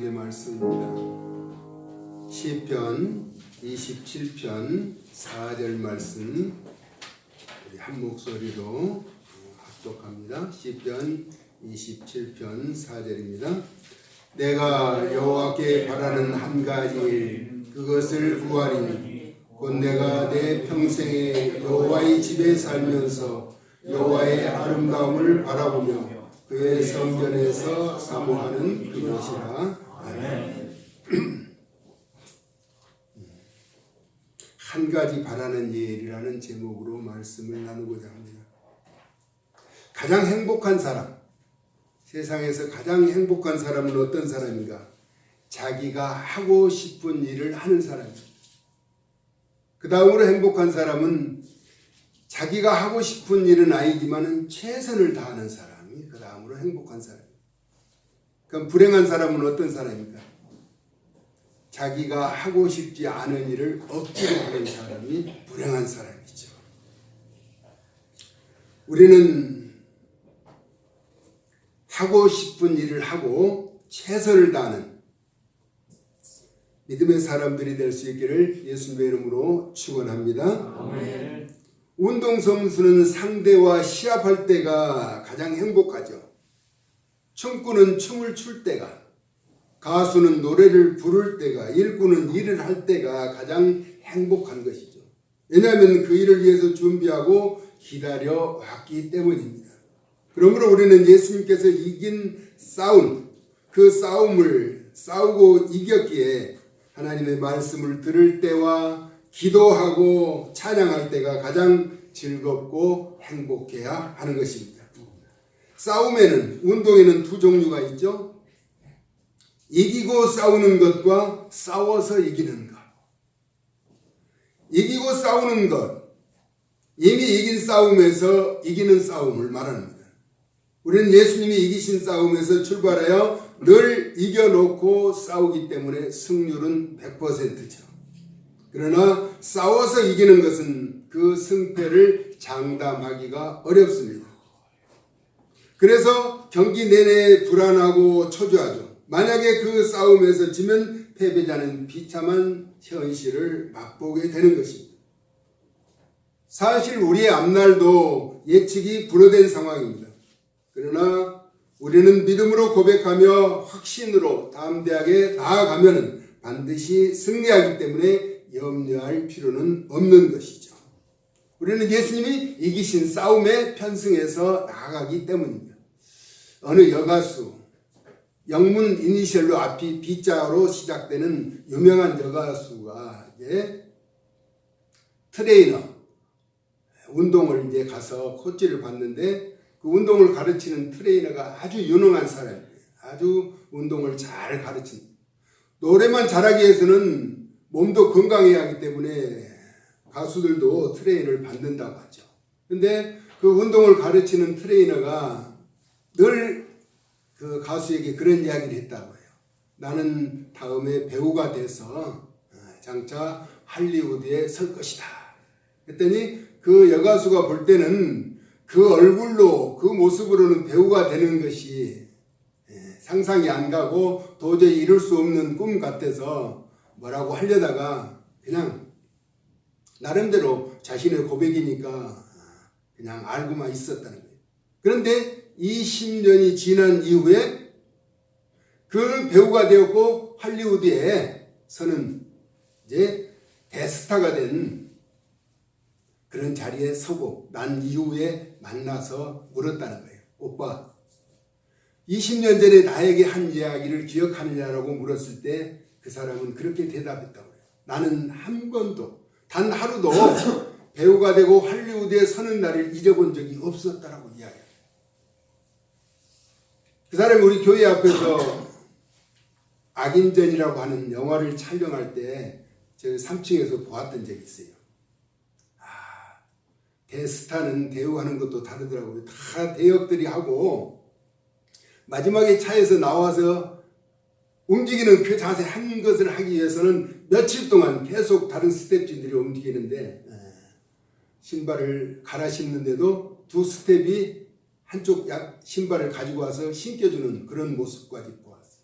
하나님의 말씀입니다. 시편 27편 4절 말씀 우리 한 목소리로 합독합니다. 시편 27편 4절입니다. 내가 여호와께 바라는 한 가지 일 그것을 구하리니 곧 내가 내 평생에 여호와의 집에 살면서 여호와의 아름다움을 바라보며 그의 성전에서 사모하는 그것이라. 아멘. 한 가지 바라는 일이라는 제목으로 말씀을 나누고자 합니다. 가장 행복한 사람, 세상에서 가장 행복한 사람은 어떤 사람인가? 자기가 하고 싶은 일을 하는 사람입니다. 그 다음으로 행복한 사람은 자기가 하고 싶은 일은 아니지만 최선을 다하는 사람이 그 다음으로 행복한 사람입니다. 그럼 불행한 사람은 어떤 사람입니까? 자기가 하고 싶지 않은 일을 억지로 하는 사람이 불행한 사람이죠. 우리는 하고 싶은 일을 하고 최선을 다하는 믿음의 사람들이 될 수 있기를 예수님의 이름으로 축원합니다. 아멘. 운동선수는 상대와 시합할 때가 가장 행복하죠. 춤꾼은 춤을 출 때가, 가수는 노래를 부를 때가, 일꾼은 일을 할 때가 가장 행복한 것이죠. 왜냐하면 그 일을 위해서 준비하고 기다려 왔기 때문입니다. 그러므로 우리는 예수님께서 이긴 싸움, 그 싸움을 싸우고 이겼기에 하나님의 말씀을 들을 때와 기도하고 찬양할 때가 가장 즐겁고 행복해야 하는 것입니다. 싸움에는, 운동에는 두 종류가 있죠. 이기고 싸우는 것과 싸워서 이기는 것. 이기고 싸우는 것, 이미 이긴 싸움에서 이기는 싸움을 말합니다. 우리는 예수님이 이기신 싸움에서 출발하여 늘 이겨놓고 싸우기 때문에 승률은 100%죠. 그러나 싸워서 이기는 것은 그 승패를 장담하기가 어렵습니다. 그래서 경기 내내 불안하고 초조하죠. 만약에 그 싸움에서 지면 패배자는 비참한 현실을 맛보게 되는 것입니다. 사실 우리의 앞날도 예측이 불허된 상황입니다. 그러나 우리는 믿음으로 고백하며 확신으로 담대하게 나아가면 반드시 승리하기 때문에 염려할 필요는 없는 것이죠. 우리는 예수님이 이기신 싸움에 편승해서 나아가기 때문입니다. 어느 여가수, 영문 이니셜로 앞이 B자로 시작되는 유명한 여가수가 트레이너, 운동을 가서 코치를 받는데 그 운동을 가르치는 트레이너가 아주 유능한 사람이에요. 아주 운동을 잘 가르칩니다. 노래만 잘하기 위해서는 몸도 건강해야 하기 때문에 가수들도 트레이너를 받는다고 하죠. 근데 그 운동을 가르치는 트레이너가 늘 그 가수에게 그런 이야기를 했다고 해요. 나는 다음에 배우가 돼서 장차 할리우드에 설 것이다. 그랬더니 그 여가수가 볼 때는 그 얼굴로, 그 모습으로는 배우가 되는 것이 상상이 안 가고 도저히 이룰 수 없는 꿈 같아서 뭐라고 하려다가 그냥 나름대로 자신의 고백이니까 그냥 알고만 있었다는 거예요. 그런데 20년이 지난 이후에 그 배우가 되었고 할리우드에서는 이제 대스타가 된 그런 자리에 서고 난 이후에 만나서 물었다는 거예요. 오빠, 20년 전에 나에게 한 이야기를 기억하느냐라고 물었을 때 그 사람은 그렇게 대답했다고 해요. 나는 한 번도, 단 하루도 배우가 되고 할리우드에 서는 날을 잊어본 적이 없었다라고 이야기해요. 그 사람이 우리 교회 앞에서 악인전이라고 하는 영화를 촬영할 때 저 3층에서 보았던 적이 있어요. 대스타는 대우하는 것도 다르더라고요. 다 대역들이 하고 마지막에 차에서 나와서 움직이는 그 자세 한 것을 하기 위해서는 며칠 동안 계속 다른 스태프진들이 움직이는데 신발을 갈아 신는데도 두 스텝이 한쪽 신발을 가지고 와서 신겨주는 그런 모습까지 보았어요.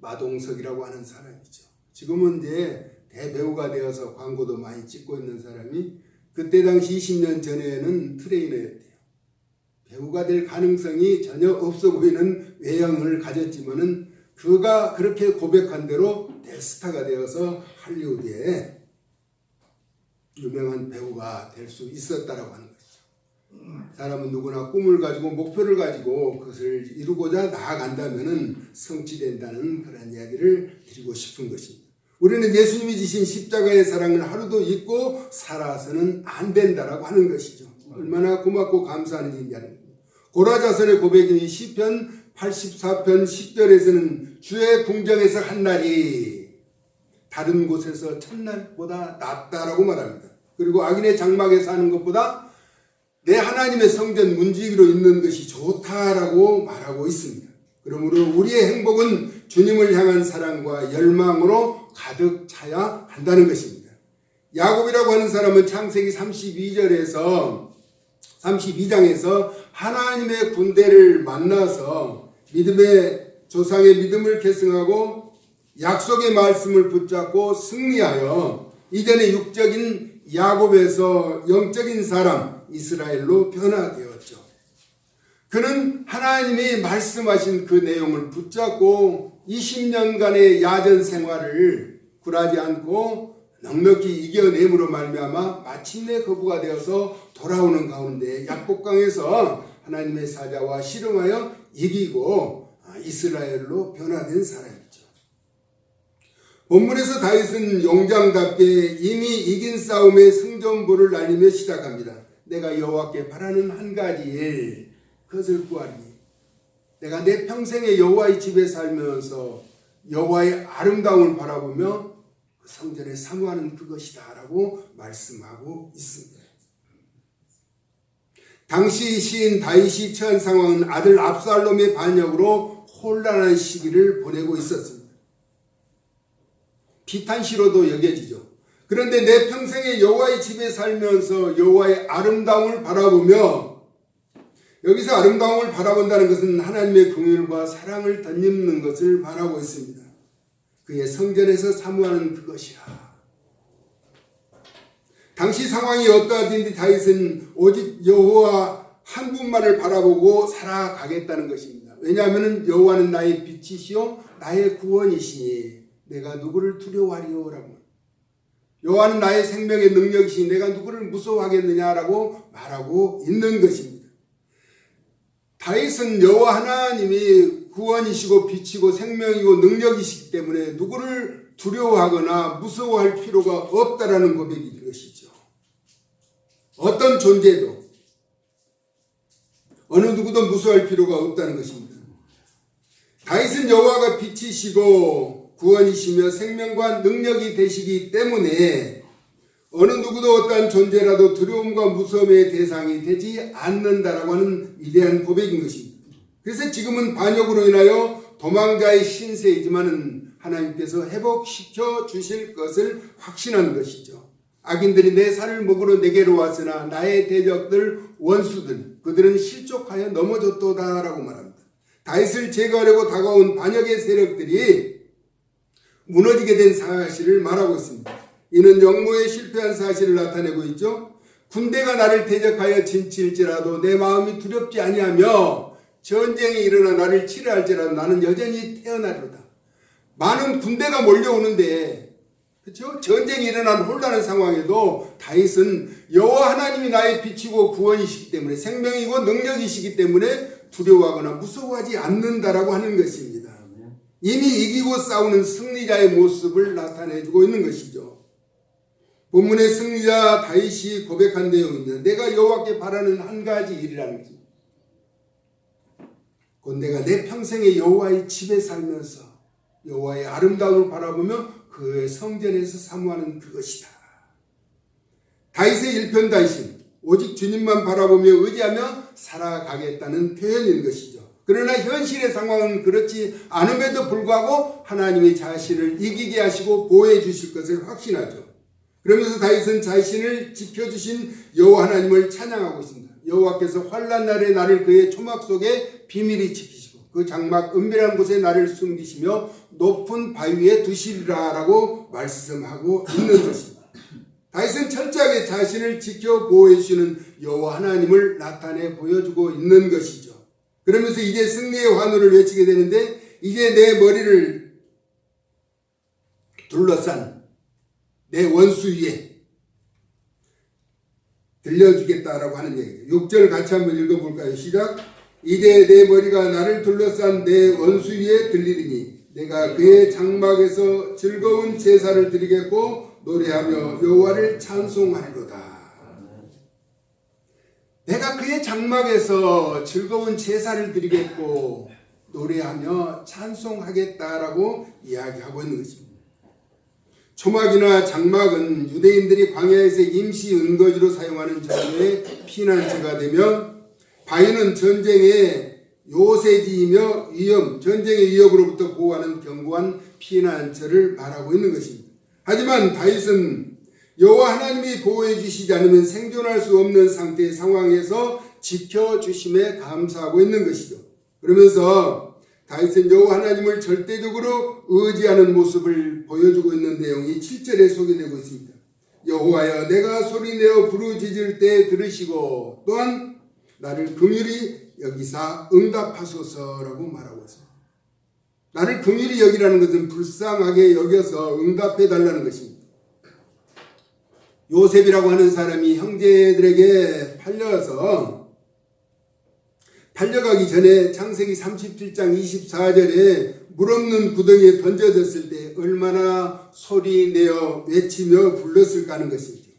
마동석이라고 하는 사람이죠. 지금은 이제 대배우가 되어서 광고도 많이 찍고 있는 사람이 그때 당시 20년 전에는 트레이너였대요. 배우가 될 가능성이 전혀 없어 보이는 외형을 가졌지만은 그가 그렇게 고백한 대로 대스타가 되어서 할리우드에 유명한 배우가 될 수 있었다라고 하는 거죠. 사람은 누구나 꿈을 가지고 목표를 가지고 그것을 이루고자 나아간다면은 성취된다는 그런 이야기를 드리고 싶은 것입니다. 우리는 예수님이 지신 십자가의 사랑을 하루도 잊고 살아서는 안 된다라고 하는 것이죠. 얼마나 고맙고 감사한 일이냐는 겁니다. 고라자선의 고백인 시편 84편 10절에서는 주의 궁정에서 한 날이 다른 곳에서 첫날보다 낫다라고 말합니다. 그리고 악인의 장막에 사는 것보다 내 하나님의 성전 문지기로 있는 것이 좋다라고 말하고 있습니다. 그러므로 우리의 행복은 주님을 향한 사랑과 열망으로 가득 차야 한다는 것입니다. 야곱이라고 하는 사람은 창세기 32장에서 하나님의 군대를 만나서 믿음의 조상의 믿음을 계승하고 약속의 말씀을 붙잡고 승리하여 이전의 육적인 야곱에서 영적인 사람 이스라엘로 변화되었죠. 그는 하나님이 말씀하신 그 내용을 붙잡고 20년간의 야전 생활을 굴하지 않고 넉넉히 이겨냄으로 말미암아 마침내 거부가 되어서 돌아오는 가운데 약복강에서 하나님의 사자와 씨름하여 이기고 이스라엘로 변화된 사람이죠. 본문에서 다윗은 용장답게 이미 이긴 싸움의 승전보를 날리며 시작합니다. 내가 여호와께 바라는 한 가지 일, 그것을 구하리니 내가 내 평생에 여호와의 집에 살면서 여호와의 아름다움을 바라보며 그 성전에 사모하는 그것이다 라고 말씀하고 있습니다. 당시 시인 다윗이 처한 상황은 아들 압살롬의 반역으로 혼란한 시기를 보내고 있었습니다. 비탄시로도 여겨지죠. 그런데 내 평생에 여호와의 집에 살면서 여호와의 아름다움을 바라보며, 여기서 아름다움을 바라본다는 것은 하나님의 긍휼과 사랑을 덧입는 것을 말하고 있습니다. 그의 성전에서 사모하는 그것이라. 당시 상황이 어떠하든지 다윗은 오직 여호와 한 분만을 바라보고 살아가겠다는 것입니다. 왜냐하면 여호와는 나의 빛이시요 나의 구원이시니 내가 누구를 두려워하리요라고. 여호와는 나의 생명의 능력이시니 내가 누구를 무서워하겠느냐라고 말하고 있는 것입니다. 다윗은 여호와 하나님이 구원이시고 빛이고 생명이고 능력이시기 때문에 누구를 두려워하거나 무서워할 필요가 없다라는 고백인 것이죠. 어떤 존재도 어느 누구도 무서워할 필요가 없다는 것입니다. 다윗은 여호와가 빛이시고 구원이시며 생명과 능력이 되시기 때문에 어느 누구도 어떠한 존재라도 두려움과 무서움의 대상이 되지 않는다라고 하는 위대한 고백인 것입니다. 그래서 지금은 반역으로 인하여 도망자의 신세이지만 하나님께서 회복시켜 주실 것을 확신한 것이죠. 악인들이 내 살을 먹으러 내게로 왔으나 나의 대적들 원수들 그들은 실족하여 넘어졌도다라고 말합니다. 다윗을 제거하려고 다가온 반역의 세력들이 무너지게 된 사실을 말하고 있습니다. 이는 역모에 실패한 사실을 나타내고 있죠. 군대가 나를 대적하여 진칠지라도 내 마음이 두렵지 아니하며 전쟁이 일어나 나를 치료할지라도 나는 여전히 태어나리로다. 많은 군대가 몰려오는데, 그렇죠? 전쟁이 일어난 혼란한 상황에도 다윗은 여호와 하나님이 나의 빛이고 구원이시기 때문에 생명이고 능력이시기 때문에 두려워하거나 무서워하지 않는다라고 하는 것입니다. 이미 이기고 싸우는 승리자의 모습을 나타내주고 있는 것이죠. 본문의 승리자 다윗이 고백한 내용입니다. 내가 여호와께 바라는 한 가지 일이라는 것입니다. 곧 내가 내 평생에 여호와의 집에 살면서 여호와의 아름다움을 바라보며 그의 성전에서 사모하는 그것이다. 다윗의 일편단심, 오직 주님만 바라보며 의지하며 살아가겠다는 표현인 것이죠. 그러나 현실의 상황은 그렇지 않음에도 불구하고 하나님의 자신을 이기게 하시고 보호해 주실 것을 확신하죠. 그러면서 다윗은 자신을 지켜주신 여호와 하나님을 찬양하고 있습니다. 여호와께서 환난 날에 나를 그의 초막 속에 비밀히 지키시고 그 장막 은밀한 곳에 나를 숨기시며 높은 바위에 두시리라 라고 말씀하고 있는 것입니다. 다윗은 철저하게 자신을 지켜 보호해 주시는 여호와 하나님을 나타내 보여주고 있는 것이죠. 그러면서 이제 승리의 환호를 외치게 되는데, 이제 내 머리를 둘러싼 내 원수 위에 들려주겠다라고 하는 얘기죠. 6절 같이 한번 읽어볼까요? 시작. 이제 내 머리가 나를 둘러싼 내 원수 위에 들리리니 내가 그의 장막에서 즐거운 제사를 드리겠고 노래하며 여호와를 찬송하리로다. 내가 그의 장막에서 즐거운 제사를 드리겠고 노래하며 찬송하겠다라고 이야기하고 있는 것입니다. 초막이나 장막은 유대인들이 광야에서 임시 은거지로 사용하는 정도의 피난처가 되며, 바위는 전쟁의 요새지이며 전쟁의 위협으로부터 보호하는 견고한 피난처를 말하고 있는 것입니다. 하지만 다윗은 여호와 하나님이 보호해 주시지 않으면 생존할 수 없는 상태의 상황에서 지켜주심에 감사하고 있는 것이죠. 그러면서 다윗은 여호와 하나님을 절대적으로 의지하는 모습을 보여주고 있는 내용이 7절에 소개되고 있습니다. 여호와여, 내가 소리내어 부르짖을 때 들으시고 또한 나를 긍휼히 여기사 응답하소서라고 말하고 있습니다. 나를 긍휼히 여기라는 것은 불쌍하게 여겨서 응답해 달라는 것입니다. 요셉이라고 하는 사람이 형제들에게 팔려가기 전에 창세기 37장 24절에 물 없는 구덩이에 던져졌을 때 얼마나 소리내어 외치며 불렀을까 하는 것입니다.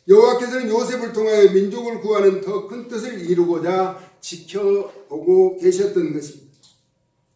여호와께서는 요셉을 통하여 민족을 구하는 더 큰 뜻을 이루고자 지켜보고 계셨던 것입니다.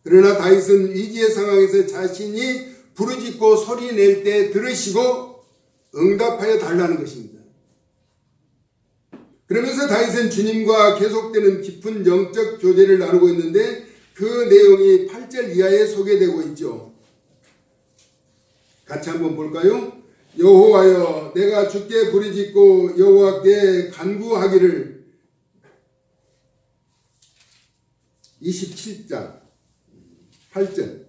그러나 다윗은 위기의 상황에서 자신이 부르짖고 소리낼 때 들으시고 응답하여 달라는 것입니다. 그러면서 다윗은 주님과 계속되는 깊은 영적 교제를 나누고 있는데, 그 내용이 8절 이하에 소개되고 있죠. 같이 한번 볼까요? 여호와여, 내가 주께 부르짖고 여호와께 간구하기를. 27장 8절.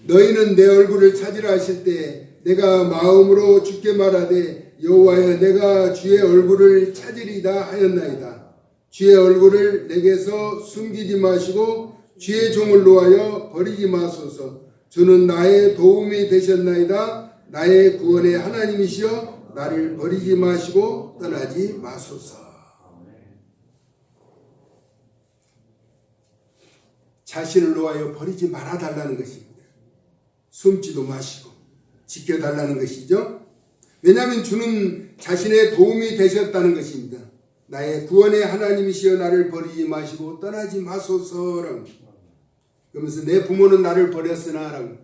너희는 내 얼굴을 찾으라 하실 때 내가 마음으로 주께 말하되 여호와여, 내가 주의 얼굴을 찾으리다 하였나이다. 주의 얼굴을 내게서 숨기지 마시고 주의 종을 놓아여 버리지 마소서. 주는 나의 도움이 되셨나이다. 나의 구원의 하나님이시여, 나를 버리지 마시고 떠나지 마소서. 자신을 놓아여 버리지 말아달라는 것입니다. 숨지도 마시고 지켜달라는 것이죠. 왜냐하면 주는 자신의 도움이 되셨다는 것입니다. 나의 구원의 하나님이시여, 나를 버리지 마시고 떠나지 마소서라고. 그러면서 내 부모는 나를 버렸으나라고.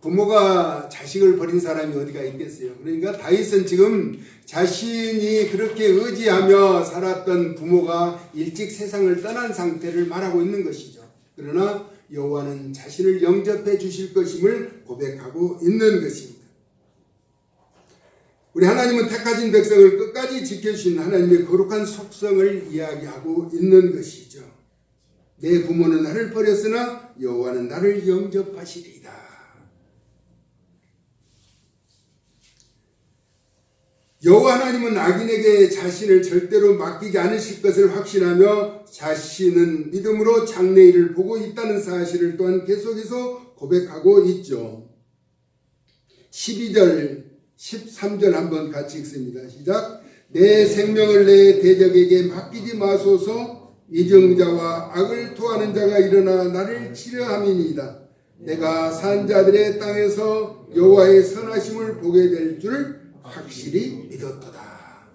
부모가 자식을 버린 사람이 어디가 있겠어요. 그러니까 다윗은 지금 자신이 그렇게 의지하며 살았던 부모가 일찍 세상을 떠난 상태를 말하고 있는 것이죠. 그러나 여호와는 자신을 영접해 주실 것임을 고백하고 있는 것입니다. 우리 하나님은 택하신 백성을 끝까지 지켜주신 하나님의 거룩한 속성을 이야기하고 있는 것이죠. 내 부모는 나를 버렸으나 여호와는 나를 영접하시리이다. 여호와 하나님은 악인에게 자신을 절대로 맡기지 않으실 것을 확신하며 자신은 믿음으로 장래일을 보고 있다는 사실을 또한 계속해서 고백하고 있죠. 12절 13절 한번 같이 읽습니다. 시작. 내 생명을 내 대적에게 맡기지 마소서. 이정자와 악을 토하는 자가 일어나 나를 치려함이니이다. 내가 산 자들의 땅에서 여호와의 선하심을 보게 될 줄 확실히 믿었도다.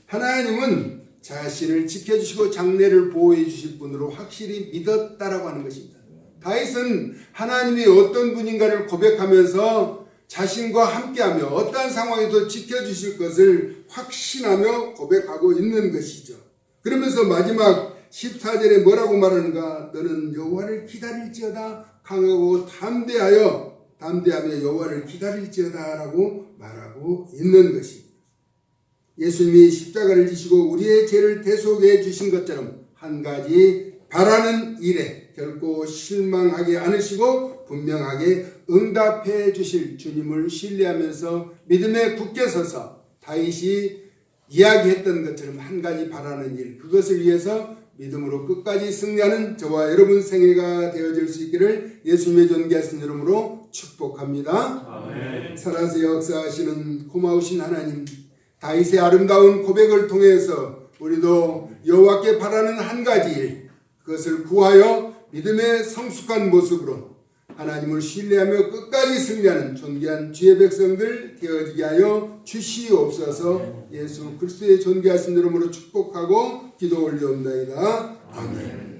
하나님은 자신을 지켜주시고 장래를 보호해 주실 분으로 확실히 믿었다라고 하는 것입니다. 다윗은 하나님이 어떤 분인가를 고백하면서 자신과 함께하며 어떠한 상황에도 지켜주실 것을 확신하며 고백하고 있는 것이죠. 그러면서 마지막 14절에 뭐라고 말하는가? 너는 여호와를 기다릴지어다. 강하고 담대하며 여호와를 기다릴지어다 라고 말하고 있는 것입니다. 예수님이 십자가를 지시고 우리의 죄를 대속해 주신 것처럼 한 가지 바라는 일에 결코 실망하게 않으시고 분명하게 응답해 주실 주님을 신뢰하면서 믿음에 굳게 서서 다윗이 이야기했던 것처럼 한 가지 바라는 일, 그것을 위해서 믿음으로 끝까지 승리하는 저와 여러분 생애가 되어질 수 있기를 예수님의 존귀하신 이름으로 축복합니다. 아멘. 살아서 역사하시는 고마우신 하나님, 다윗의 아름다운 고백을 통해서 우리도 여호와께 바라는 한 가지 일, 그것을 구하여 믿음의 성숙한 모습으로 하나님을 신뢰하며 끝까지 승리하는 존귀한 주의 백성들 되어지게 하여 주시옵소서. 예수 그리스도의 존귀하신 이름으로 축복하고 기도 올리옵나이다. 아멘.